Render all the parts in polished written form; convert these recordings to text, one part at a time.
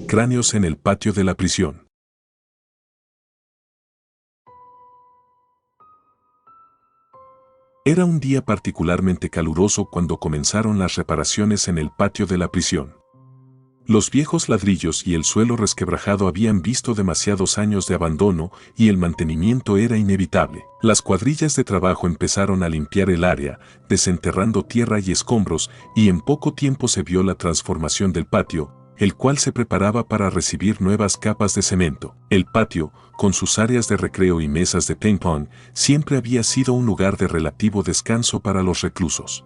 Cráneos en el patio de la prisión. Era un día particularmente caluroso cuando comenzaron las reparaciones en el patio de la prisión. Los viejos ladrillos y el suelo resquebrajado habían visto demasiados años de abandono y el mantenimiento era inevitable. Las cuadrillas de trabajo empezaron a limpiar el área, desenterrando tierra y escombros, y en poco tiempo se vio la transformación del patio, el cual se preparaba para recibir nuevas capas de cemento. El patio, con sus áreas de recreo y mesas de ping-pong, siempre había sido un lugar de relativo descanso para los reclusos.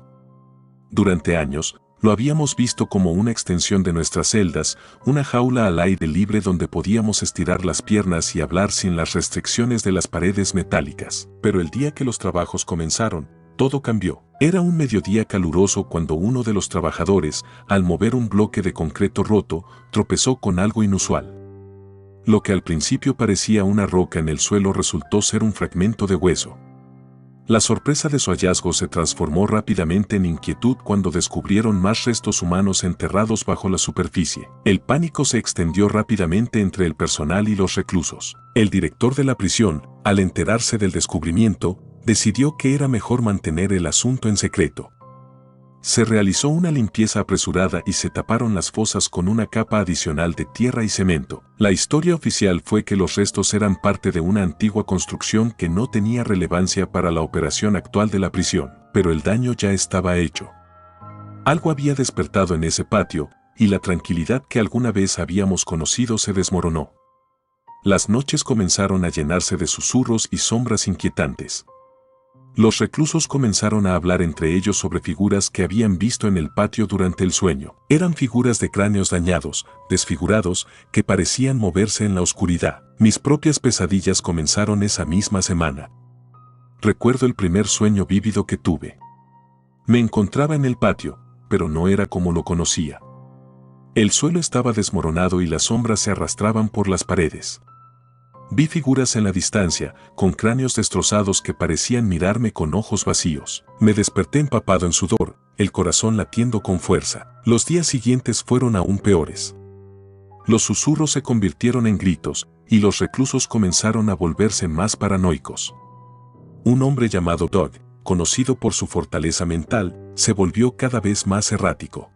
Durante años, lo habíamos visto como una extensión de nuestras celdas, una jaula al aire libre donde podíamos estirar las piernas y hablar sin las restricciones de las paredes metálicas. Pero el día que los trabajos comenzaron, todo cambió. Era un mediodía caluroso cuando uno de los trabajadores, al mover un bloque de concreto roto, tropezó con algo inusual. Lo que al principio parecía una roca en el suelo resultó ser un fragmento de hueso. La sorpresa de su hallazgo se transformó rápidamente en inquietud cuando descubrieron más restos humanos enterrados bajo la superficie. El pánico se extendió rápidamente entre el personal y los reclusos. El director de la prisión, al enterarse del descubrimiento, decidió que era mejor mantener el asunto en secreto. Se realizó una limpieza apresurada y se taparon las fosas con una capa adicional de tierra y cemento. La historia oficial fue que los restos eran parte de una antigua construcción que no tenía relevancia para la operación actual de la prisión, pero el daño ya estaba hecho. Algo había despertado en ese patio, y la tranquilidad que alguna vez habíamos conocido se desmoronó. Las noches comenzaron a llenarse de susurros y sombras inquietantes. Los reclusos comenzaron a hablar entre ellos sobre figuras que habían visto en el patio durante el sueño. Eran figuras de cráneos dañados, desfigurados, que parecían moverse en la oscuridad. Mis propias pesadillas comenzaron esa misma semana. Recuerdo el primer sueño vívido que tuve. Me encontraba en el patio, pero no era como lo conocía. El suelo estaba desmoronado y las sombras se arrastraban por las paredes. Vi figuras en la distancia, con cráneos destrozados que parecían mirarme con ojos vacíos. Me desperté empapado en sudor, el corazón latiendo con fuerza. Los días siguientes fueron aún peores. Los susurros se convirtieron en gritos, y los reclusos comenzaron a volverse más paranoicos. Un hombre llamado Doug, conocido por su fortaleza mental, se volvió cada vez más errático.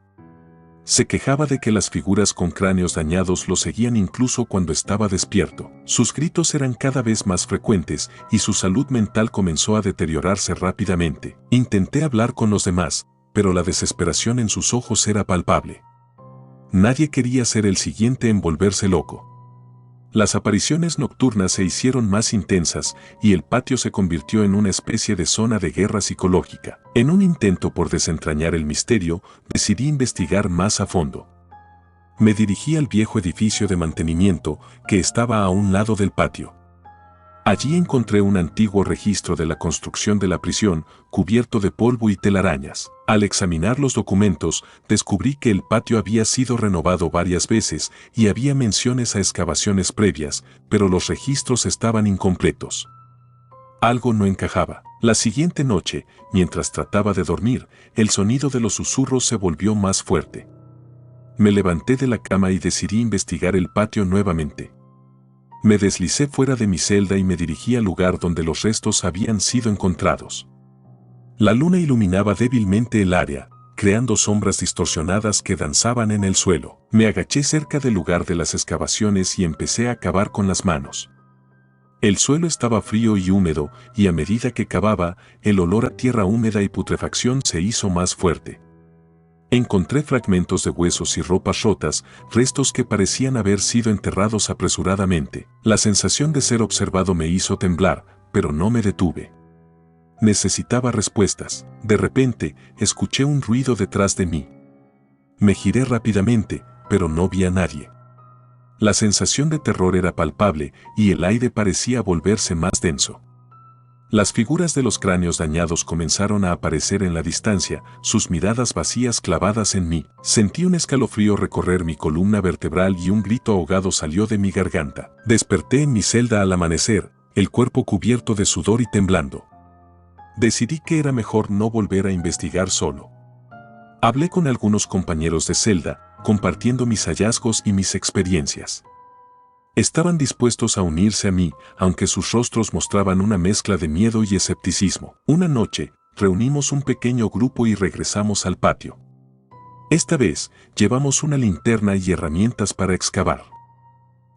Se quejaba de que las figuras con cráneos dañados lo seguían incluso cuando estaba despierto. Sus gritos eran cada vez más frecuentes y su salud mental comenzó a deteriorarse rápidamente. Intenté hablar con los demás, pero la desesperación en sus ojos era palpable. Nadie quería ser el siguiente en volverse loco. Las apariciones nocturnas se hicieron más intensas y el patio se convirtió en una especie de zona de guerra psicológica. En un intento por desentrañar el misterio, decidí investigar más a fondo. Me dirigí al viejo edificio de mantenimiento que estaba a un lado del patio. Allí encontré un antiguo registro de la construcción de la prisión, cubierto de polvo y telarañas. Al examinar los documentos, descubrí que el patio había sido renovado varias veces y había menciones a excavaciones previas, pero los registros estaban incompletos. Algo no encajaba. La siguiente noche, mientras trataba de dormir, el sonido de los susurros se volvió más fuerte. Me levanté de la cama y decidí investigar el patio nuevamente. Me deslicé fuera de mi celda y me dirigí al lugar donde los restos habían sido encontrados. La luna iluminaba débilmente el área, creando sombras distorsionadas que danzaban en el suelo. Me agaché cerca del lugar de las excavaciones y empecé a cavar con las manos. El suelo estaba frío y húmedo, y a medida que cavaba, el olor a tierra húmeda y putrefacción se hizo más fuerte. Encontré fragmentos de huesos y ropas rotas, restos que parecían haber sido enterrados apresuradamente. La sensación de ser observado me hizo temblar, pero no me detuve. Necesitaba respuestas. De repente, escuché un ruido detrás de mí. Me giré rápidamente, pero no vi a nadie. La sensación de terror era palpable y el aire parecía volverse más denso. Las figuras de los cráneos dañados comenzaron a aparecer en la distancia, sus miradas vacías clavadas en mí. Sentí un escalofrío recorrer mi columna vertebral y un grito ahogado salió de mi garganta. Desperté en mi celda al amanecer, el cuerpo cubierto de sudor y temblando. Decidí que era mejor no volver a investigar solo. Hablé con algunos compañeros de celda, compartiendo mis hallazgos y mis experiencias. Estaban dispuestos a unirse a mí, aunque sus rostros mostraban una mezcla de miedo y escepticismo. Una noche, reunimos un pequeño grupo y regresamos al patio. Esta vez, llevamos una linterna y herramientas para excavar.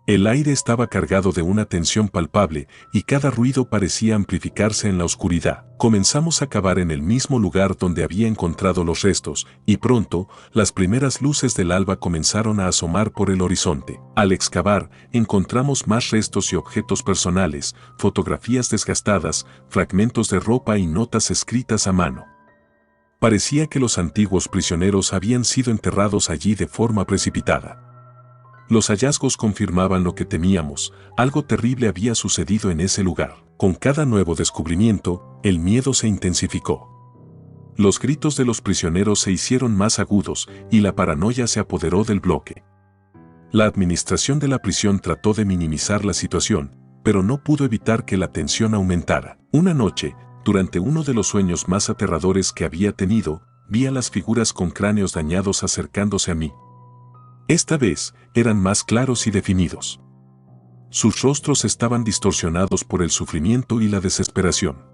El aire estaba cargado de una tensión palpable y cada ruido parecía amplificarse en la oscuridad. Comenzamos a cavar en el mismo lugar donde había encontrado los restos, y pronto, las primeras luces del alba comenzaron a asomar por el horizonte. Al excavar, encontramos más restos y objetos personales, fotografías desgastadas, fragmentos de ropa y notas escritas a mano. Parecía que los antiguos prisioneros habían sido enterrados allí de forma precipitada. Los hallazgos confirmaban lo que temíamos, algo terrible había sucedido en ese lugar. Con cada nuevo descubrimiento, el miedo se intensificó. Los gritos de los prisioneros se hicieron más agudos y la paranoia se apoderó del bloque. La administración de la prisión trató de minimizar la situación, pero no pudo evitar que la tensión aumentara. Una noche, durante uno de los sueños más aterradores que había tenido, vi a las figuras con cráneos dañados acercándose a mí. Esta vez, eran más claros y definidos. Sus rostros estaban distorsionados por el sufrimiento y la desesperación.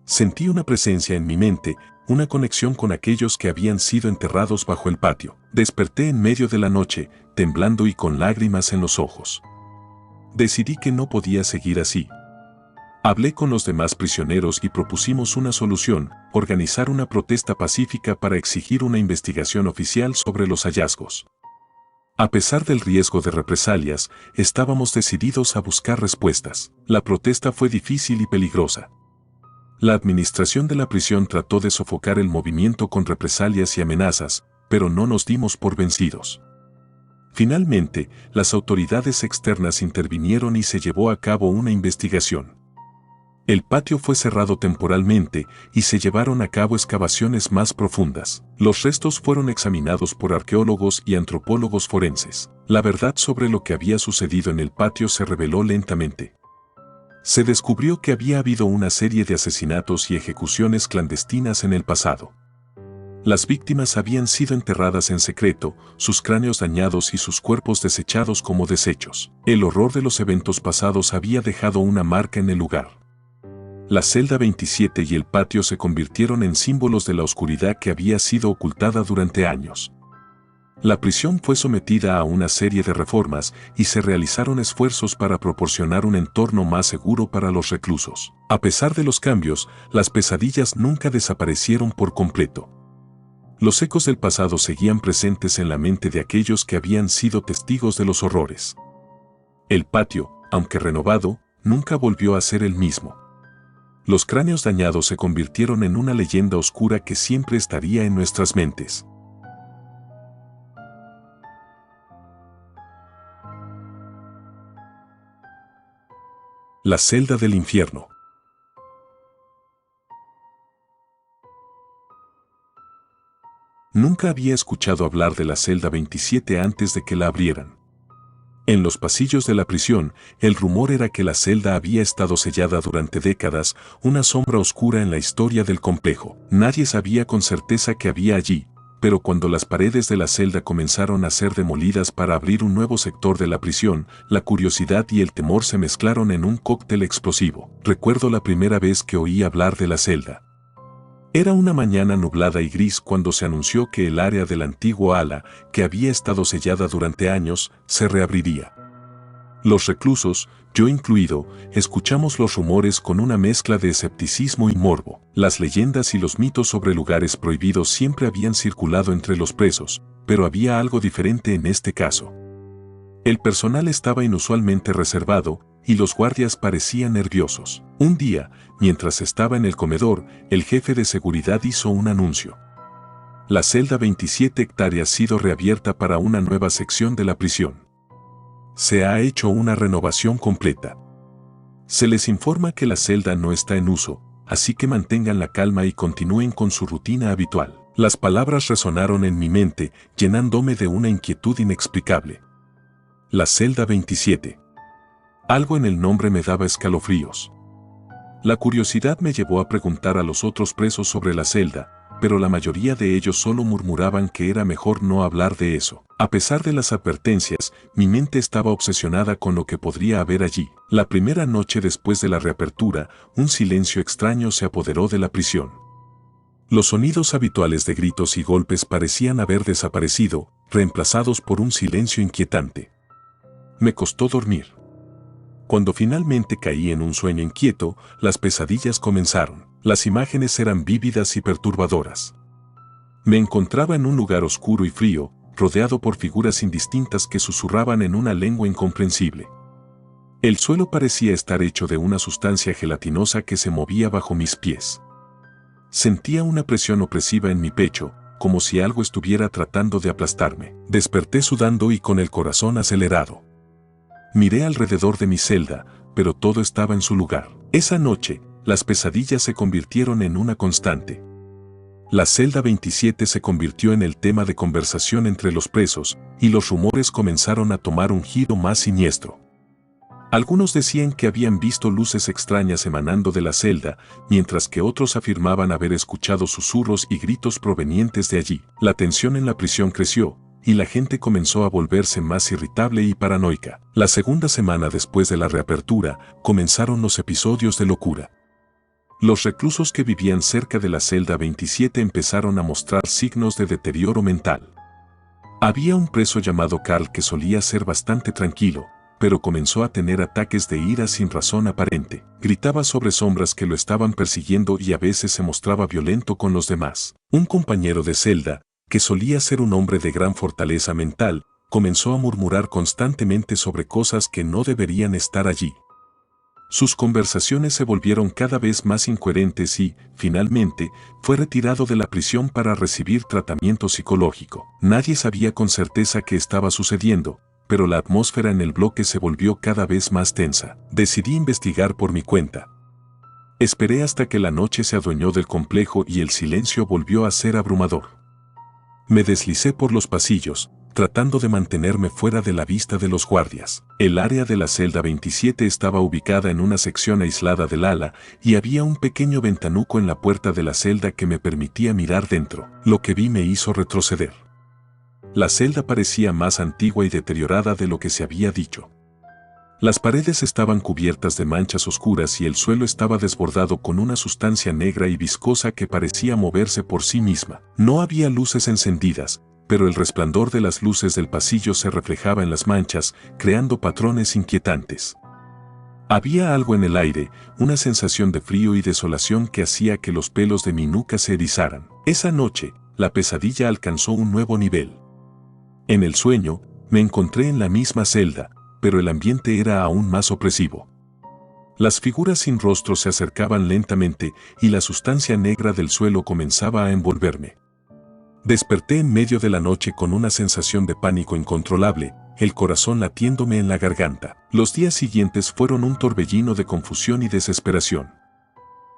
Sentí una presencia en mi mente, una conexión con aquellos que habían sido enterrados bajo el patio. Desperté en medio de la noche, temblando y con lágrimas en los ojos. Decidí que no podía seguir así. Hablé con los demás prisioneros y propusimos una solución: organizar una protesta pacífica para exigir una investigación oficial sobre los hallazgos. A pesar del riesgo de represalias, estábamos decididos a buscar respuestas. La protesta fue difícil y peligrosa. La administración de la prisión trató de sofocar el movimiento con represalias y amenazas, pero no nos dimos por vencidos. Finalmente, las autoridades externas intervinieron y se llevó a cabo una investigación. El patio fue cerrado temporalmente y se llevaron a cabo excavaciones más profundas. Los restos fueron examinados por arqueólogos y antropólogos forenses. La verdad sobre lo que había sucedido en el patio se reveló lentamente. Se descubrió que había habido una serie de asesinatos y ejecuciones clandestinas en el pasado. Las víctimas habían sido enterradas en secreto, sus cráneos dañados y sus cuerpos desechados como desechos. El horror de los eventos pasados había dejado una marca en el lugar. La celda 27 y el patio se convirtieron en símbolos de la oscuridad que había sido ocultada durante años. La prisión fue sometida a una serie de reformas y se realizaron esfuerzos para proporcionar un entorno más seguro para los reclusos. A pesar de los cambios, las pesadillas nunca desaparecieron por completo. Los ecos del pasado seguían presentes en la mente de aquellos que habían sido testigos de los horrores. El patio, aunque renovado, nunca volvió a ser el mismo. Los cráneos dañados se convirtieron en una leyenda oscura que siempre estaría en nuestras mentes. La celda del infierno. Nunca había escuchado hablar de la celda 27 antes de que la abrieran. En los pasillos de la prisión, el rumor era que la celda había estado sellada durante décadas, una sombra oscura en la historia del complejo. Nadie sabía con certeza qué había allí, pero cuando las paredes de la celda comenzaron a ser demolidas para abrir un nuevo sector de la prisión, la curiosidad y el temor se mezclaron en un cóctel explosivo. Recuerdo la primera vez que oí hablar de la celda. Era una mañana nublada y gris cuando se anunció que el área del antiguo ala, que había estado sellada durante años, se reabriría. Los reclusos, yo incluido, escuchamos los rumores con una mezcla de escepticismo y morbo. Las leyendas y los mitos sobre lugares prohibidos siempre habían circulado entre los presos, pero había algo diferente en este caso. El personal estaba inusualmente reservado, y los guardias parecían nerviosos. Un día, mientras estaba en el comedor, el jefe de seguridad hizo un anuncio. La celda 27 hectáreas ha sido reabierta para una nueva sección de la prisión. Se ha hecho una renovación completa. Se les informa que la celda no está en uso, así que mantengan la calma y continúen con su rutina habitual. Las palabras resonaron en mi mente, llenándome de una inquietud inexplicable. La celda 27. Algo en el nombre me daba escalofríos. La curiosidad me llevó a preguntar a los otros presos sobre la celda, pero la mayoría de ellos solo murmuraban que era mejor no hablar de eso. A pesar de las advertencias, mi mente estaba obsesionada con lo que podría haber allí. La primera noche después de la reapertura, un silencio extraño se apoderó de la prisión. Los sonidos habituales de gritos y golpes parecían haber desaparecido, reemplazados por un silencio inquietante. Me costó dormir. Cuando finalmente caí en un sueño inquieto, las pesadillas comenzaron. Las imágenes eran vívidas y perturbadoras. Me encontraba en un lugar oscuro y frío, rodeado por figuras indistintas que susurraban en una lengua incomprensible. El suelo parecía estar hecho de una sustancia gelatinosa que se movía bajo mis pies. Sentía una presión opresiva en mi pecho, como si algo estuviera tratando de aplastarme. Desperté sudando y con el corazón acelerado. Miré alrededor de mi celda, pero todo estaba en su lugar. Esa noche, las pesadillas se convirtieron en una constante. La celda 27 se convirtió en el tema de conversación entre los presos, y los rumores comenzaron a tomar un giro más siniestro. Algunos decían que habían visto luces extrañas emanando de la celda, mientras que otros afirmaban haber escuchado susurros y gritos provenientes de allí. La tensión en la prisión creció, y la gente comenzó a volverse más irritable y paranoica. La segunda semana después de la reapertura, comenzaron los episodios de locura. Los reclusos que vivían cerca de la celda 27 empezaron a mostrar signos de deterioro mental. Había un preso llamado Carl que solía ser bastante tranquilo, pero comenzó a tener ataques de ira sin razón aparente. Gritaba sobre sombras que lo estaban persiguiendo y a veces se mostraba violento con los demás. Un compañero de celda, que solía ser un hombre de gran fortaleza mental, comenzó a murmurar constantemente sobre cosas que no deberían estar allí. Sus conversaciones se volvieron cada vez más incoherentes y, finalmente, fue retirado de la prisión para recibir tratamiento psicológico. Nadie sabía con certeza qué estaba sucediendo, pero la atmósfera en el bloque se volvió cada vez más tensa. Decidí investigar por mi cuenta. Esperé hasta que la noche se adueñó del complejo y el silencio volvió a ser abrumador. Me deslicé por los pasillos, tratando de mantenerme fuera de la vista de los guardias. El área de la celda 27 estaba ubicada en una sección aislada del ala y había un pequeño ventanuco en la puerta de la celda que me permitía mirar dentro. Lo que vi me hizo retroceder. La celda parecía más antigua y deteriorada de lo que se había dicho. Las paredes estaban cubiertas de manchas oscuras y el suelo estaba desbordado con una sustancia negra y viscosa que parecía moverse por sí misma. No había luces encendidas, pero el resplandor de las luces del pasillo se reflejaba en las manchas, creando patrones inquietantes. Había algo en el aire, una sensación de frío y desolación que hacía que los pelos de mi nuca se erizaran. Esa noche, la pesadilla alcanzó un nuevo nivel. En el sueño, me encontré en la misma celda, pero el ambiente era aún más opresivo. Las figuras sin rostro se acercaban lentamente y la sustancia negra del suelo comenzaba a envolverme. Desperté en medio de la noche con una sensación de pánico incontrolable, el corazón latiéndome en la garganta. Los días siguientes fueron un torbellino de confusión y desesperación.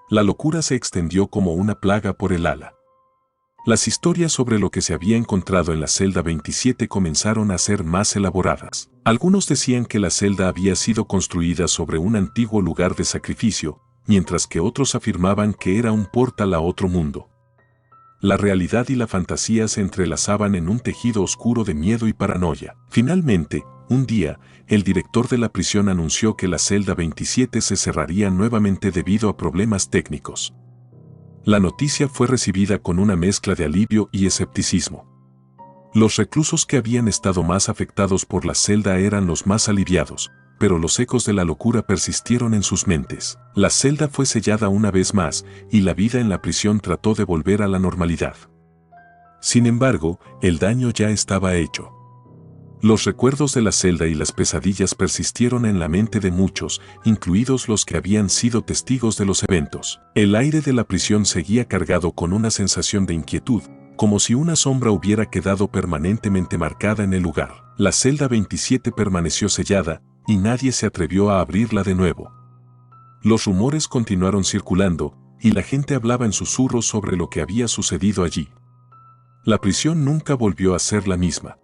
La locura se extendió como una plaga por el ala. Las historias sobre lo que se había encontrado en la celda 27 comenzaron a ser más elaboradas. Algunos decían que la celda había sido construida sobre un antiguo lugar de sacrificio, mientras que otros afirmaban que era un portal a otro mundo. La realidad y la fantasía se entrelazaban en un tejido oscuro de miedo y paranoia. Finalmente, un día, el director de la prisión anunció que la celda 27 se cerraría nuevamente debido a problemas técnicos. La noticia fue recibida con una mezcla de alivio y escepticismo. Los reclusos que habían estado más afectados por la celda eran los más aliviados, pero los ecos de la locura persistieron en sus mentes. La celda fue sellada una vez más y la vida en la prisión trató de volver a la normalidad. Sin embargo, el daño ya estaba hecho. Los recuerdos de la celda y las pesadillas persistieron en la mente de muchos, incluidos los que habían sido testigos de los eventos. El aire de la prisión seguía cargado con una sensación de inquietud, como si una sombra hubiera quedado permanentemente marcada en el lugar. La celda 27 permaneció sellada, y nadie se atrevió a abrirla de nuevo. Los rumores continuaron circulando, y la gente hablaba en susurros sobre lo que había sucedido allí. La prisión nunca volvió a ser la misma.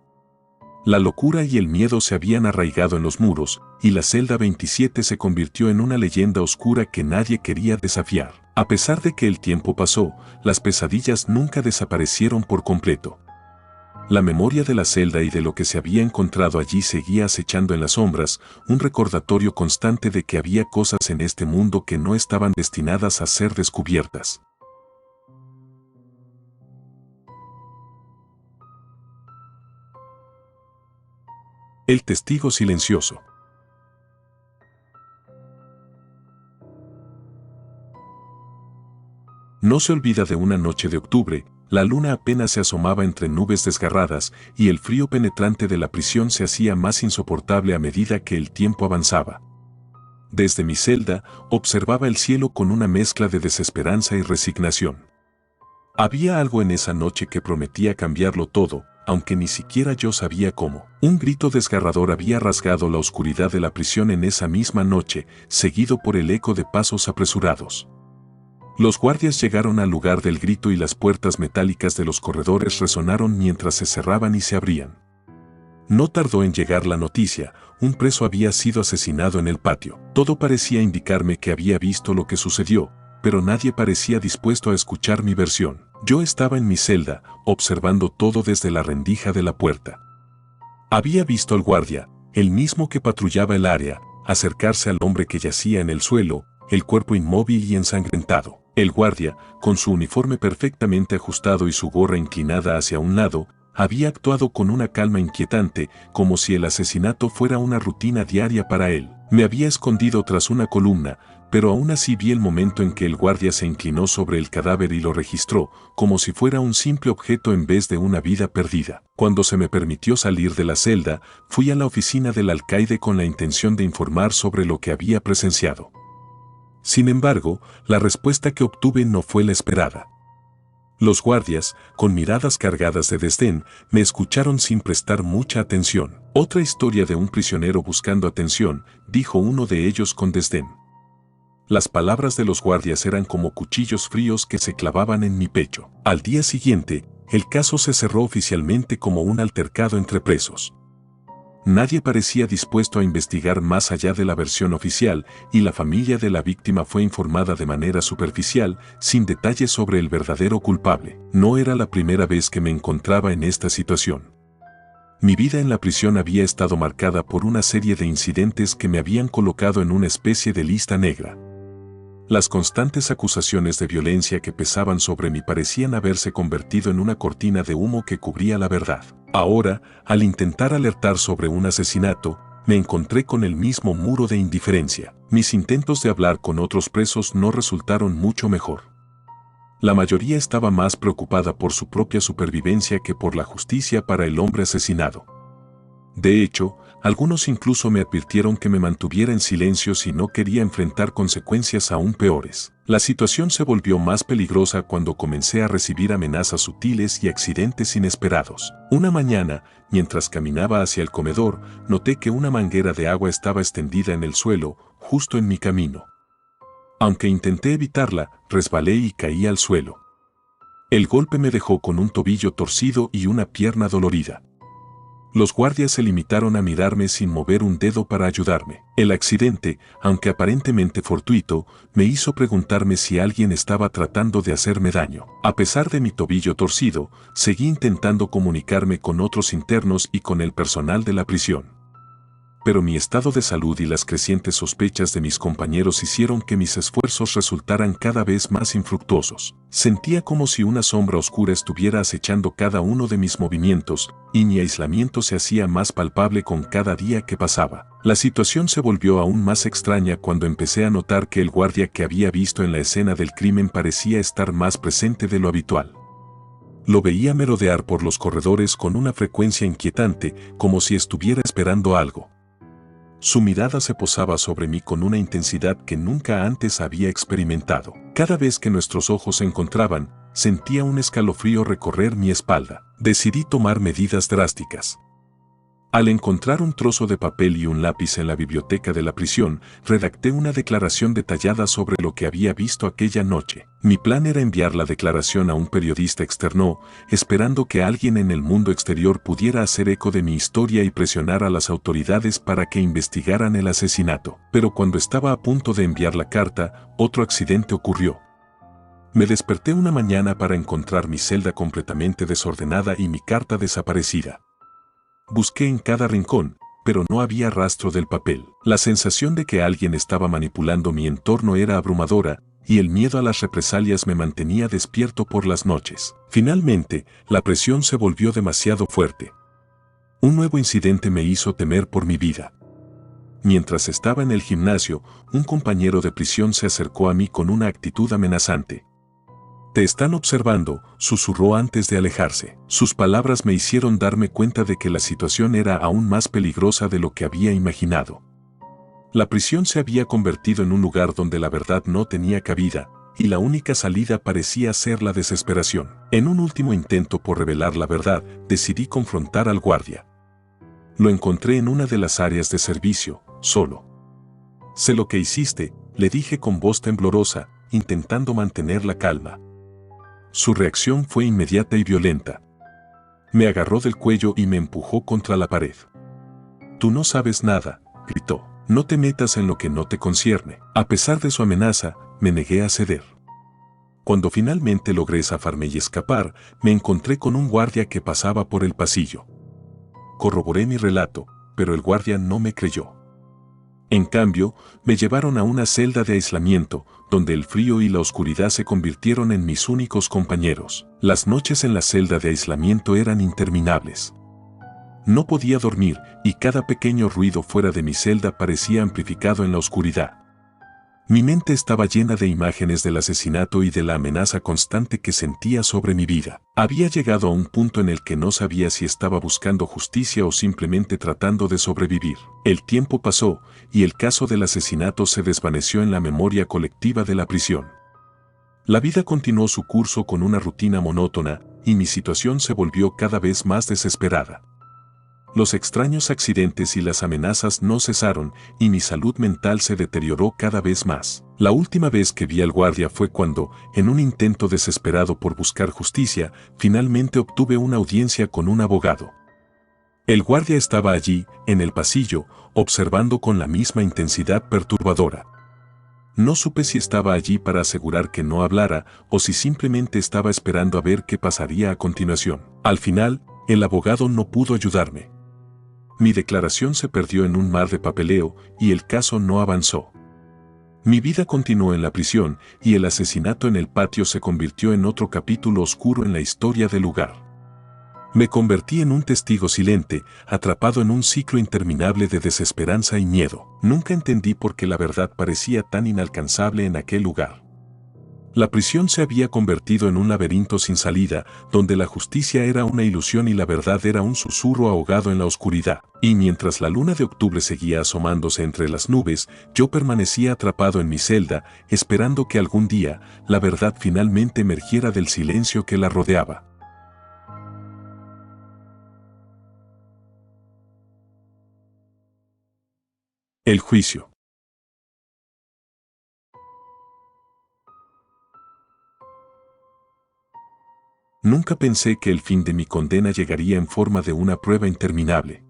La locura y el miedo se habían arraigado en los muros, y la celda 27 se convirtió en una leyenda oscura que nadie quería desafiar. A pesar de que el tiempo pasó, las pesadillas nunca desaparecieron por completo. La memoria de la celda y de lo que se había encontrado allí seguía acechando en las sombras, un recordatorio constante de que había cosas en este mundo que no estaban destinadas a ser descubiertas. El testigo silencioso. No se olvida de una noche de octubre. La luna apenas se asomaba entre nubes desgarradas y el frío penetrante de la prisión se hacía más insoportable a medida que el tiempo avanzaba. Desde mi celda, observaba el cielo con una mezcla de desesperanza y resignación. Había algo en esa noche que prometía cambiarlo todo, aunque ni siquiera yo sabía cómo. Un grito desgarrador había rasgado la oscuridad de la prisión en esa misma noche, seguido por el eco de pasos apresurados. Los guardias llegaron al lugar del grito y las puertas metálicas de los corredores resonaron mientras se cerraban y se abrían. No tardó en llegar la noticia: un preso había sido asesinado en el patio. Todo parecía indicarme que había visto lo que sucedió, pero nadie parecía dispuesto a escuchar mi versión. Yo estaba en mi celda, observando todo desde la rendija de la puerta. Había visto al guardia, el mismo que patrullaba el área, acercarse al hombre que yacía en el suelo, el cuerpo inmóvil y ensangrentado. El guardia, con su uniforme perfectamente ajustado y su gorra inclinada hacia un lado, había actuado con una calma inquietante, como si el asesinato fuera una rutina diaria para él. Me había escondido tras una columna, pero aún así vi el momento en que el guardia se inclinó sobre el cadáver y lo registró, como si fuera un simple objeto en vez de una vida perdida. Cuando se me permitió salir de la celda, fui a la oficina del alcaide con la intención de informar sobre lo que había presenciado. Sin embargo, la respuesta que obtuve no fue la esperada. Los guardias, con miradas cargadas de desdén, me escucharon sin prestar mucha atención. Otra historia de un prisionero buscando atención, dijo uno de ellos con desdén. Las palabras de los guardias eran como cuchillos fríos que se clavaban en mi pecho. Al día siguiente, el caso se cerró oficialmente como un altercado entre presos. Nadie parecía dispuesto a investigar más allá de la versión oficial, y la familia de la víctima fue informada de manera superficial, sin detalles sobre el verdadero culpable. No era la primera vez que me encontraba en esta situación. Mi vida en la prisión había estado marcada por una serie de incidentes que me habían colocado en una especie de lista negra. Las constantes acusaciones de violencia que pesaban sobre mí parecían haberse convertido en una cortina de humo que cubría la verdad. Ahora, al intentar alertar sobre un asesinato, me encontré con el mismo muro de indiferencia. Mis intentos de hablar con otros presos no resultaron mucho mejor. La mayoría estaba más preocupada por su propia supervivencia que por la justicia para el hombre asesinado. De hecho, algunos incluso me advirtieron que me mantuviera en silencio si no quería enfrentar consecuencias aún peores. La situación se volvió más peligrosa cuando comencé a recibir amenazas sutiles y accidentes inesperados. Una mañana, mientras caminaba hacia el comedor, noté que una manguera de agua estaba extendida en el suelo, justo en mi camino. Aunque intenté evitarla, resbalé y caí al suelo. El golpe me dejó con un tobillo torcido y una pierna dolorida. Los guardias se limitaron a mirarme sin mover un dedo para ayudarme. El accidente, aunque aparentemente fortuito, me hizo preguntarme si alguien estaba tratando de hacerme daño. A pesar de mi tobillo torcido, seguí intentando comunicarme con otros internos y con el personal de la prisión. Pero mi estado de salud y las crecientes sospechas de mis compañeros hicieron que mis esfuerzos resultaran cada vez más infructuosos. Sentía como si una sombra oscura estuviera acechando cada uno de mis movimientos, y mi aislamiento se hacía más palpable con cada día que pasaba. La situación se volvió aún más extraña cuando empecé a notar que el guardia que había visto en la escena del crimen parecía estar más presente de lo habitual. Lo veía merodear por los corredores con una frecuencia inquietante, como si estuviera esperando algo. Su mirada se posaba sobre mí con una intensidad que nunca antes había experimentado. Cada vez que nuestros ojos se encontraban, sentía un escalofrío recorrer mi espalda. Decidí tomar medidas drásticas. Al encontrar un trozo de papel y un lápiz en la biblioteca de la prisión, redacté una declaración detallada sobre lo que había visto aquella noche. Mi plan era enviar la declaración a un periodista externo, esperando que alguien en el mundo exterior pudiera hacer eco de mi historia y presionar a las autoridades para que investigaran el asesinato. Pero cuando estaba a punto de enviar la carta, otro accidente ocurrió. Me desperté una mañana para encontrar mi celda completamente desordenada y mi carta desaparecida. Busqué en cada rincón, pero no había rastro del papel. La sensación de que alguien estaba manipulando mi entorno era abrumadora, y el miedo a las represalias me mantenía despierto por las noches. Finalmente, la presión se volvió demasiado fuerte. Un nuevo incidente me hizo temer por mi vida. Mientras estaba en el gimnasio, un compañero de prisión se acercó a mí con una actitud amenazante. «Te están observando», susurró antes de alejarse. Sus palabras me hicieron darme cuenta de que la situación era aún más peligrosa de lo que había imaginado. La prisión se había convertido en un lugar donde la verdad no tenía cabida, y la única salida parecía ser la desesperación. En un último intento por revelar la verdad, decidí confrontar al guardia. Lo encontré en una de las áreas de servicio, solo. «Sé lo que hiciste», le dije con voz temblorosa, intentando mantener la calma. Su reacción fue inmediata y violenta. Me agarró del cuello y me empujó contra la pared. «Tú no sabes nada», gritó. «No te metas en lo que no te concierne». A pesar de su amenaza, me negué a ceder. Cuando finalmente logré zafarme y escapar, me encontré con un guardia que pasaba por el pasillo. Corroboré mi relato, pero el guardia no me creyó. En cambio, me llevaron a una celda de aislamiento, donde el frío y la oscuridad se convirtieron en mis únicos compañeros. Las noches en la celda de aislamiento eran interminables. No podía dormir, y cada pequeño ruido fuera de mi celda parecía amplificado en la oscuridad. Mi mente estaba llena de imágenes del asesinato y de la amenaza constante que sentía sobre mi vida. Había llegado a un punto en el que no sabía si estaba buscando justicia o simplemente tratando de sobrevivir. El tiempo pasó, y el caso del asesinato se desvaneció en la memoria colectiva de la prisión. La vida continuó su curso con una rutina monótona, y mi situación se volvió cada vez más desesperada. Los extraños accidentes y las amenazas no cesaron, y mi salud mental se deterioró cada vez más. La última vez que vi al guardia fue cuando, en un intento desesperado por buscar justicia, finalmente obtuve una audiencia con un abogado. El guardia estaba allí, en el pasillo, observando con la misma intensidad perturbadora. No supe si estaba allí para asegurar que no hablara, o si simplemente estaba esperando a ver qué pasaría a continuación. Al final, el abogado no pudo ayudarme. Mi declaración se perdió en un mar de papeleo y el caso no avanzó. Mi vida continuó en la prisión y el asesinato en el patio se convirtió en otro capítulo oscuro en la historia del lugar. Me convertí en un testigo silente, atrapado en un ciclo interminable de desesperanza y miedo. Nunca entendí por qué la verdad parecía tan inalcanzable en aquel lugar. La prisión se había convertido en un laberinto sin salida, donde la justicia era una ilusión y la verdad era un susurro ahogado en la oscuridad. Y mientras la luna de octubre seguía asomándose entre las nubes, yo permanecía atrapado en mi celda, esperando que algún día la verdad finalmente emergiera del silencio que la rodeaba. El juicio. Nunca pensé que el fin de mi condena llegaría en forma de una prueba interminable.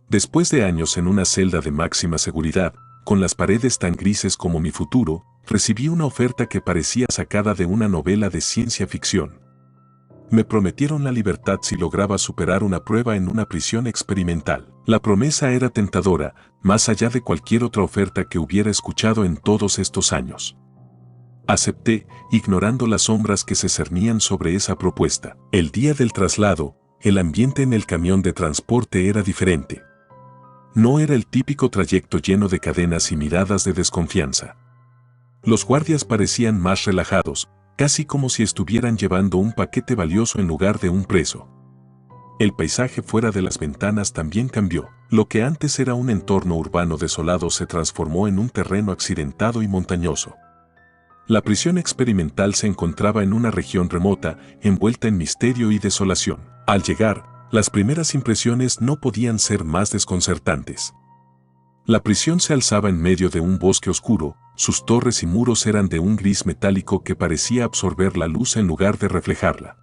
Después de años en una celda de máxima seguridad, con las paredes tan grises como mi futuro, recibí una oferta que parecía sacada de una novela de ciencia ficción. Me prometieron la libertad si lograba superar una prueba en una prisión experimental. La promesa era tentadora, más allá de cualquier otra oferta que hubiera escuchado en todos estos años. Acepté, ignorando las sombras que se cernían sobre esa propuesta. El día del traslado, el ambiente en el camión de transporte era diferente. No era el típico trayecto lleno de cadenas y miradas de desconfianza. Los guardias parecían más relajados, casi como si estuvieran llevando un paquete valioso en lugar de un preso. El paisaje fuera de las ventanas también cambió. Lo que antes era un entorno urbano desolado se transformó en un terreno accidentado y montañoso. La prisión experimental se encontraba en una región remota, envuelta en misterio y desolación. Al llegar, Las primeras impresiones no podían ser más desconcertantes. La prisión se alzaba en medio de un bosque oscuro, sus torres y muros eran de un gris metálico que parecía absorber la luz en lugar de reflejarla.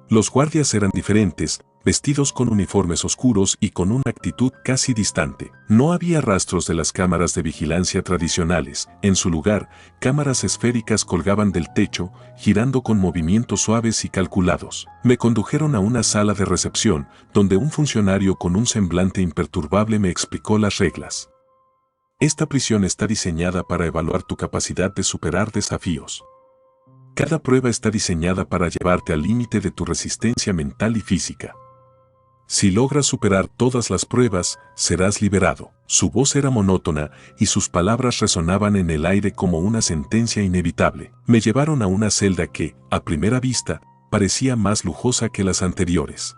Los guardias eran diferentes, vestidos con uniformes oscuros y con una actitud casi distante. No había rastros de las cámaras de vigilancia tradicionales. En su lugar, cámaras esféricas colgaban del techo, girando con movimientos suaves y calculados. Me condujeron a una sala de recepción, donde un funcionario con un semblante imperturbable me explicó las reglas. Esta prisión está diseñada para evaluar tu capacidad de superar desafíos. Cada prueba está diseñada para llevarte al límite de tu resistencia mental y física. Si logras superar todas las pruebas, serás liberado. Su voz era monótona y sus palabras resonaban en el aire como una sentencia inevitable. Me llevaron a una celda que, a primera vista, parecía más lujosa que las anteriores.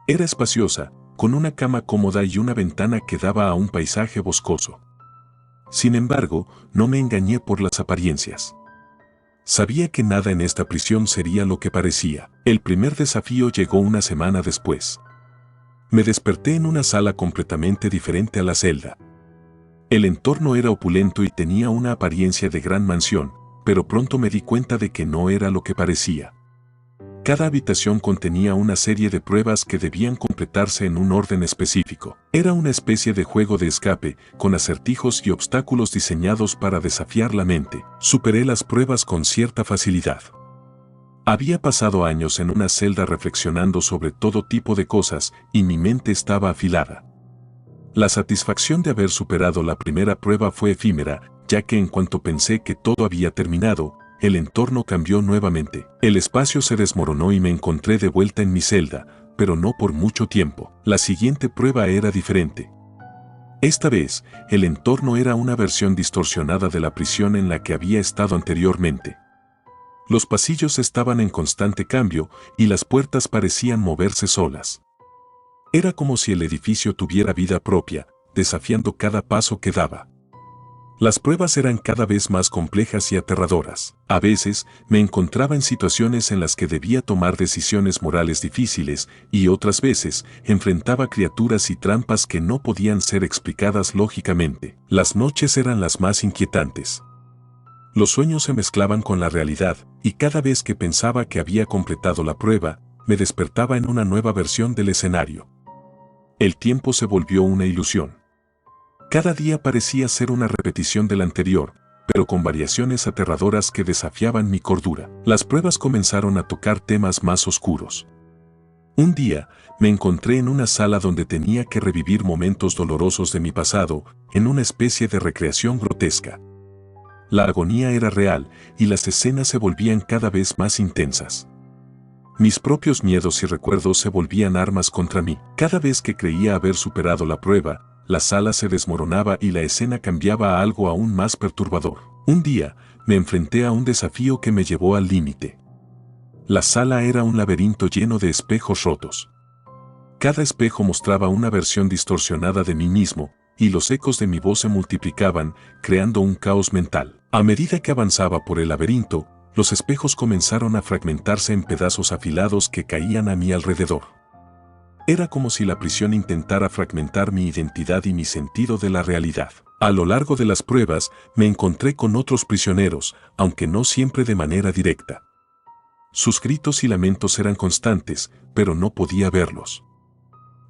Era espaciosa, con una cama cómoda y una ventana que daba a un paisaje boscoso. Sin embargo, no me engañé por las apariencias. Sabía que nada en esta prisión sería lo que parecía. El primer desafío llegó una semana después. Me desperté en una sala completamente diferente a la celda. El entorno era opulento y tenía una apariencia de gran mansión, pero pronto me di cuenta de que no era lo que parecía. Cada habitación contenía una serie de pruebas que debían completarse en un orden específico. Era una especie de juego de escape, con acertijos y obstáculos diseñados para desafiar la mente. Superé las pruebas con cierta facilidad. Había pasado años en una celda reflexionando sobre todo tipo de cosas y mi mente estaba afilada. La satisfacción de haber superado la primera prueba fue efímera, ya que en cuanto pensé que todo había terminado, el entorno cambió nuevamente. El espacio se desmoronó y me encontré de vuelta en mi celda, pero no por mucho tiempo. La siguiente prueba era diferente. Esta vez, el entorno era una versión distorsionada de la prisión en la que había estado anteriormente. Los pasillos estaban en constante cambio y las puertas parecían moverse solas. Era como si el edificio tuviera vida propia, desafiando cada paso que daba. Las pruebas eran cada vez más complejas y aterradoras. A veces, me encontraba en situaciones en las que debía tomar decisiones morales difíciles y otras veces, enfrentaba criaturas y trampas que no podían ser explicadas lógicamente. Las noches eran las más inquietantes. Los sueños se mezclaban con la realidad, y cada vez que pensaba que había completado la prueba, me despertaba en una nueva versión del escenario. El tiempo se volvió una ilusión. Cada día parecía ser una repetición del anterior, pero con variaciones aterradoras que desafiaban mi cordura. Las pruebas comenzaron a tocar temas más oscuros. Un día, me encontré en una sala donde tenía que revivir momentos dolorosos de mi pasado, en una especie de recreación grotesca. La agonía era real y las escenas se volvían cada vez más intensas. Mis propios miedos y recuerdos se volvían armas contra mí. Cada vez que creía haber superado la prueba, la sala se desmoronaba y la escena cambiaba a algo aún más perturbador. Un día, me enfrenté a un desafío que me llevó al límite. La sala era un laberinto lleno de espejos rotos. Cada espejo mostraba una versión distorsionada de mí mismo, y los ecos de mi voz se multiplicaban, creando un caos mental. A medida que avanzaba por el laberinto, los espejos comenzaron a fragmentarse en pedazos afilados que caían a mi alrededor. Era como si la prisión intentara fragmentar mi identidad y mi sentido de la realidad. A lo largo de las pruebas, me encontré con otros prisioneros, aunque no siempre de manera directa. Sus gritos y lamentos eran constantes, pero no podía verlos.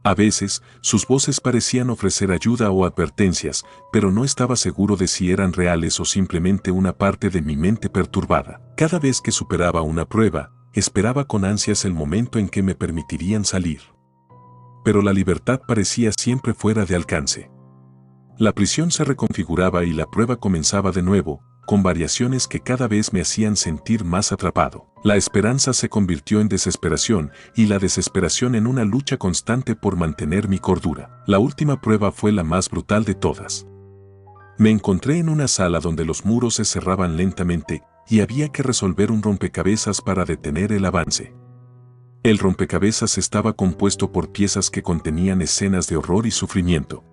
A veces, sus voces parecían ofrecer ayuda o advertencias, pero no estaba seguro de si eran reales o simplemente una parte de mi mente perturbada. Cada vez que superaba una prueba, esperaba con ansias el momento en que me permitirían salir. Pero la libertad parecía siempre fuera de alcance. La prisión se reconfiguraba y la prueba comenzaba de nuevo, con variaciones que cada vez me hacían sentir más atrapado. La esperanza se convirtió en desesperación y la desesperación en una lucha constante por mantener mi cordura. La última prueba fue la más brutal de todas. Me encontré en una sala donde los muros se cerraban lentamente y había que resolver un rompecabezas para detener el avance. El rompecabezas estaba compuesto por piezas que contenían escenas de horror y sufrimiento.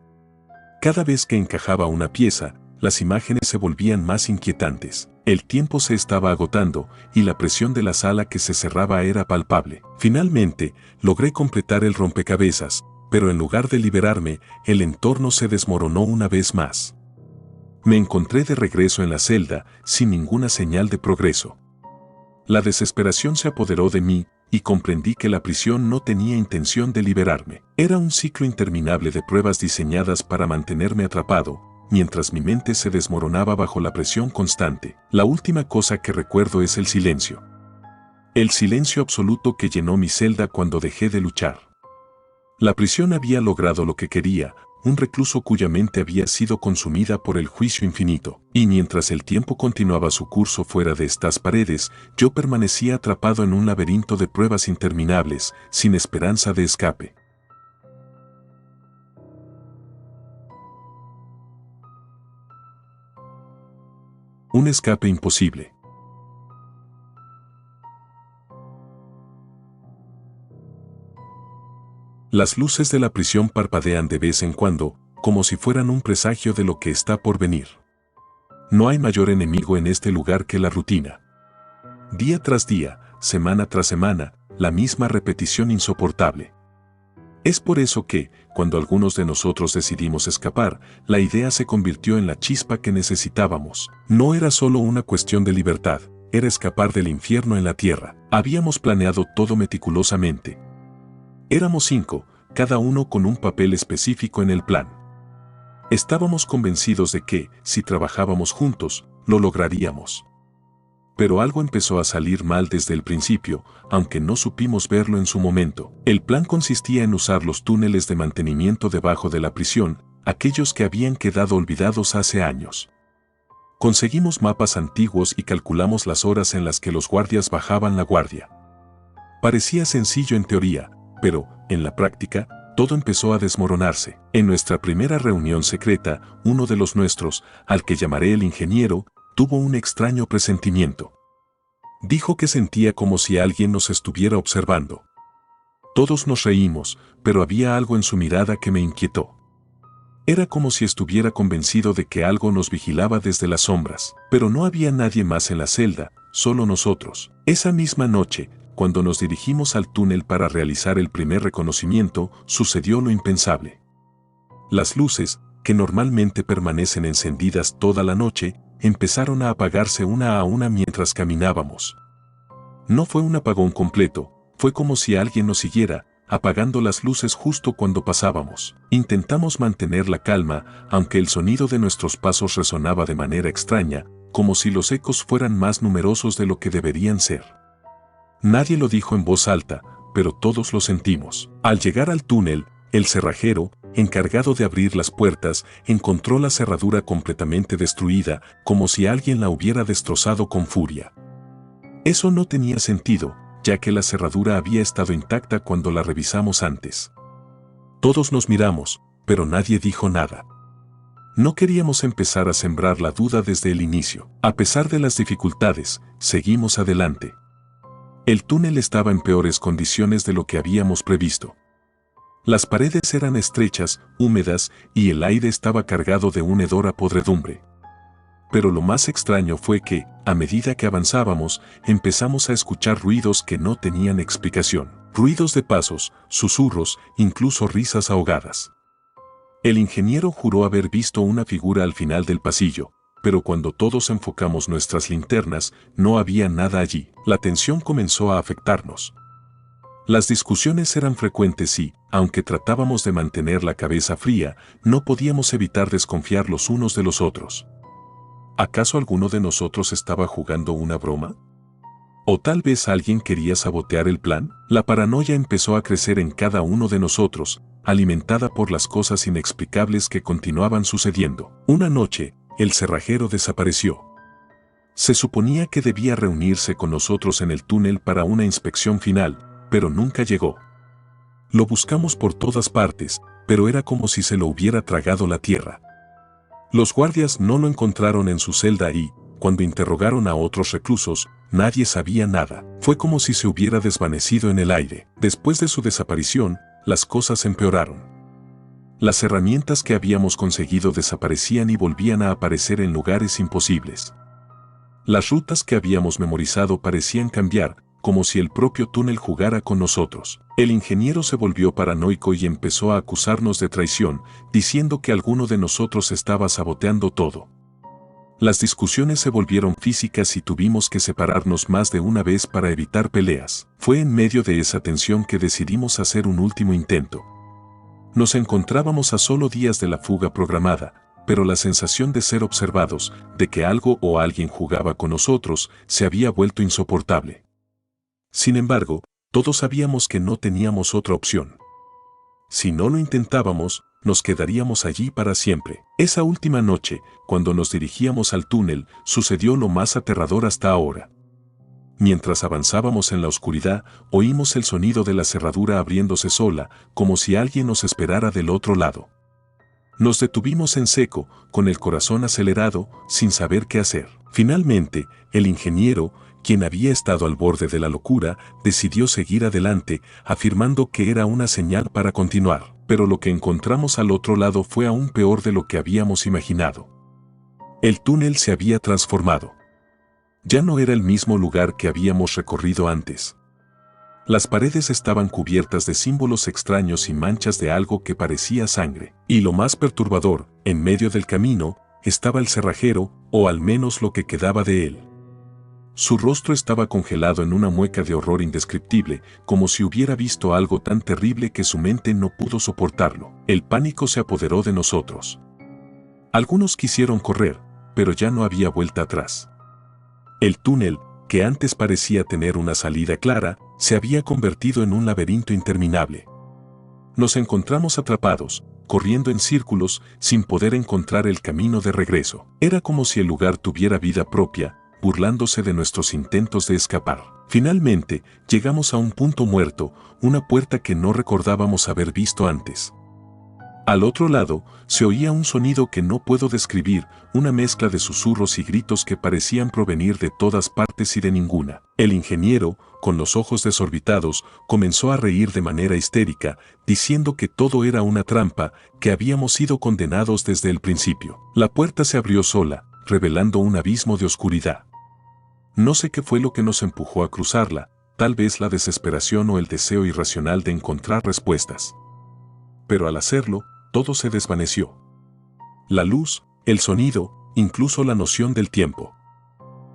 Cada vez que encajaba una pieza, las imágenes se volvían más inquietantes. El tiempo se estaba agotando y la presión de la sala que se cerraba era palpable. Finalmente, logré completar el rompecabezas, pero en lugar de liberarme, el entorno se desmoronó una vez más. Me encontré de regreso en la celda, sin ninguna señal de progreso. La desesperación se apoderó de mí y comprendí que la prisión no tenía intención de liberarme. Era un ciclo interminable de pruebas diseñadas para mantenerme atrapado, mientras mi mente se desmoronaba bajo la presión constante. La última cosa que recuerdo es el silencio. El silencio absoluto que llenó mi celda cuando dejé de luchar. La prisión había logrado lo que quería, un recluso cuya mente había sido consumida por el juicio infinito, y mientras el tiempo continuaba su curso fuera de estas paredes, yo permanecía atrapado en un laberinto de pruebas interminables, sin esperanza de escape. Un escape imposible. Las luces de la prisión parpadean de vez en cuando, como si fueran un presagio de lo que está por venir. No hay mayor enemigo en este lugar que la rutina. Día tras día, semana tras semana, la misma repetición insoportable. Es por eso que, cuando algunos de nosotros decidimos escapar, la idea se convirtió en la chispa que necesitábamos. No era solo una cuestión de libertad, era escapar del infierno en la tierra. Habíamos planeado todo meticulosamente. Éramos 5, cada uno con un papel específico en el plan. Estábamos convencidos de que, si trabajábamos juntos, lo lograríamos. Pero algo empezó a salir mal desde el principio, aunque no supimos verlo en su momento. El plan consistía en usar los túneles de mantenimiento debajo de la prisión, aquellos que habían quedado olvidados hace años. Conseguimos mapas antiguos y calculamos las horas en las que los guardias bajaban la guardia. Parecía sencillo en teoría, pero, en la práctica, todo empezó a desmoronarse. En nuestra primera reunión secreta, uno de los nuestros, al que llamaré el ingeniero, tuvo un extraño presentimiento. Dijo que sentía como si alguien nos estuviera observando. Todos nos reímos, pero había algo en su mirada que me inquietó. Era como si estuviera convencido de que algo nos vigilaba desde las sombras, pero no había nadie más en la celda, solo nosotros. Esa misma noche, cuando nos dirigimos al túnel para realizar el primer reconocimiento, sucedió lo impensable. Las luces, que normalmente permanecen encendidas toda la noche, empezaron a apagarse una a una mientras caminábamos. No fue un apagón completo, fue como si alguien nos siguiera, apagando las luces justo cuando pasábamos. Intentamos mantener la calma, aunque el sonido de nuestros pasos resonaba de manera extraña, como si los ecos fueran más numerosos de lo que deberían ser. Nadie lo dijo en voz alta, pero todos lo sentimos. Al llegar al túnel, el cerrajero, encargado de abrir las puertas, encontró la cerradura completamente destruida, como si alguien la hubiera destrozado con furia. Eso no tenía sentido, ya que la cerradura había estado intacta cuando la revisamos antes. Todos nos miramos, pero nadie dijo nada. No queríamos empezar a sembrar la duda desde el inicio. A pesar de las dificultades, seguimos adelante. El túnel estaba en peores condiciones de lo que habíamos previsto. Las paredes eran estrechas, húmedas, y el aire estaba cargado de un hedor a podredumbre. Pero lo más extraño fue que, a medida que avanzábamos, empezamos a escuchar ruidos que no tenían explicación. Ruidos de pasos, susurros, incluso risas ahogadas. El ingeniero juró haber visto una figura al final del pasillo, pero cuando todos enfocamos nuestras linternas, no había nada allí. La tensión comenzó a afectarnos. Las discusiones eran frecuentes y, aunque tratábamos de mantener la cabeza fría, no podíamos evitar desconfiar los unos de los otros. ¿Acaso alguno de nosotros estaba jugando una broma? ¿O tal vez alguien quería sabotear el plan? La paranoia empezó a crecer en cada uno de nosotros, alimentada por las cosas inexplicables que continuaban sucediendo. Una noche, el cerrajero desapareció. Se suponía que debía reunirse con nosotros en el túnel para una inspección final, pero nunca llegó. Lo buscamos por todas partes, pero era como si se lo hubiera tragado la tierra. Los guardias no lo encontraron en su celda y, cuando interrogaron a otros reclusos, nadie sabía nada. Fue como si se hubiera desvanecido en el aire. Después de su desaparición, las cosas empeoraron. Las herramientas que habíamos conseguido desaparecían y volvían a aparecer en lugares imposibles. Las rutas que habíamos memorizado parecían cambiar, como si el propio túnel jugara con nosotros. El ingeniero se volvió paranoico y empezó a acusarnos de traición, diciendo que alguno de nosotros estaba saboteando todo. Las discusiones se volvieron físicas y tuvimos que separarnos más de una vez para evitar peleas. Fue en medio de esa tensión que decidimos hacer un último intento. Nos encontrábamos a solo días de la fuga programada, pero la sensación de ser observados, de que algo o alguien jugaba con nosotros, se había vuelto insoportable. Sin embargo, todos sabíamos que no teníamos otra opción. Si no lo intentábamos, nos quedaríamos allí para siempre. Esa última noche, cuando nos dirigíamos al túnel, sucedió lo más aterrador hasta ahora. Mientras avanzábamos en la oscuridad, oímos el sonido de la cerradura abriéndose sola, como si alguien nos esperara del otro lado. Nos detuvimos en seco, con el corazón acelerado, sin saber qué hacer. Finalmente, el ingeniero, quien había estado al borde de la locura, decidió seguir adelante, afirmando que era una señal para continuar. Pero lo que encontramos al otro lado fue aún peor de lo que habíamos imaginado. El túnel se había transformado. Ya no era el mismo lugar que habíamos recorrido antes. Las paredes estaban cubiertas de símbolos extraños y manchas de algo que parecía sangre. Y lo más perturbador, en medio del camino, estaba el cerrajero, o al menos lo que quedaba de él. Su rostro estaba congelado en una mueca de horror indescriptible, como si hubiera visto algo tan terrible que su mente no pudo soportarlo. El pánico se apoderó de nosotros. Algunos quisieron correr, pero ya no había vuelta atrás. El túnel, que antes parecía tener una salida clara, se había convertido en un laberinto interminable. Nos encontramos atrapados, corriendo en círculos, sin poder encontrar el camino de regreso. Era como si el lugar tuviera vida propia, burlándose de nuestros intentos de escapar. Finalmente, llegamos a un punto muerto, una puerta que no recordábamos haber visto antes. Al otro lado, se oía un sonido que no puedo describir, una mezcla de susurros y gritos que parecían provenir de todas partes y de ninguna. El ingeniero, con los ojos desorbitados, comenzó a reír de manera histérica, diciendo que todo era una trampa, que habíamos sido condenados desde el principio. La puerta se abrió sola, revelando un abismo de oscuridad. No sé qué fue lo que nos empujó a cruzarla, tal vez la desesperación o el deseo irracional de encontrar respuestas. Pero al hacerlo, todo se desvaneció. La luz, el sonido, incluso la noción del tiempo.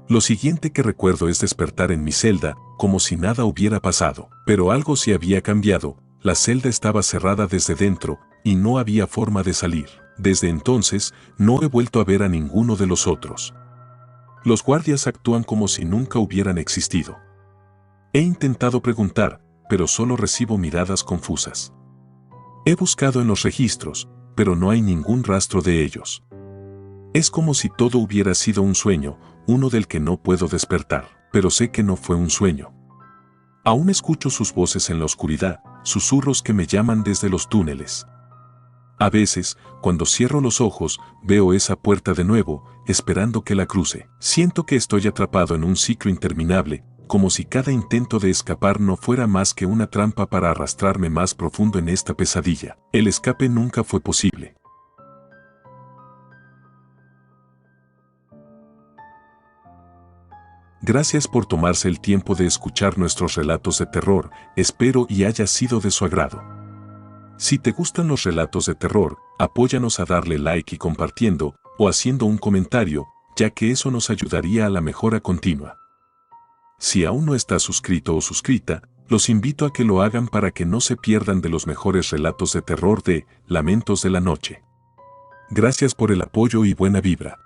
Lo siguiente que recuerdo es despertar en mi celda, como si nada hubiera pasado. Pero algo se había cambiado, la celda estaba cerrada desde dentro, y no había forma de salir. Desde entonces, no he vuelto a ver a ninguno de los otros. Los guardias actúan como si nunca hubieran existido. He intentado preguntar, pero solo recibo miradas confusas. He buscado en los registros, pero no hay ningún rastro de ellos. Es como si todo hubiera sido un sueño, uno del que no puedo despertar, pero sé que no fue un sueño. Aún escucho sus voces en la oscuridad, susurros que me llaman desde los túneles. A veces, cuando cierro los ojos, veo esa puerta de nuevo, esperando que la cruce. Siento que estoy atrapado en un ciclo interminable, como si cada intento de escapar no fuera más que una trampa para arrastrarme más profundo en esta pesadilla. El escape nunca fue posible. Gracias por tomarse el tiempo de escuchar nuestros relatos de terror, espero y haya sido de su agrado. Si te gustan los relatos de terror, apóyanos a darle like y compartiendo, o haciendo un comentario, ya que eso nos ayudaría a la mejora continua. Si aún no estás suscrito o suscrita, los invito a que lo hagan para que no se pierdan de los mejores relatos de terror de Lamentos de la Noche. Gracias por el apoyo y buena vibra.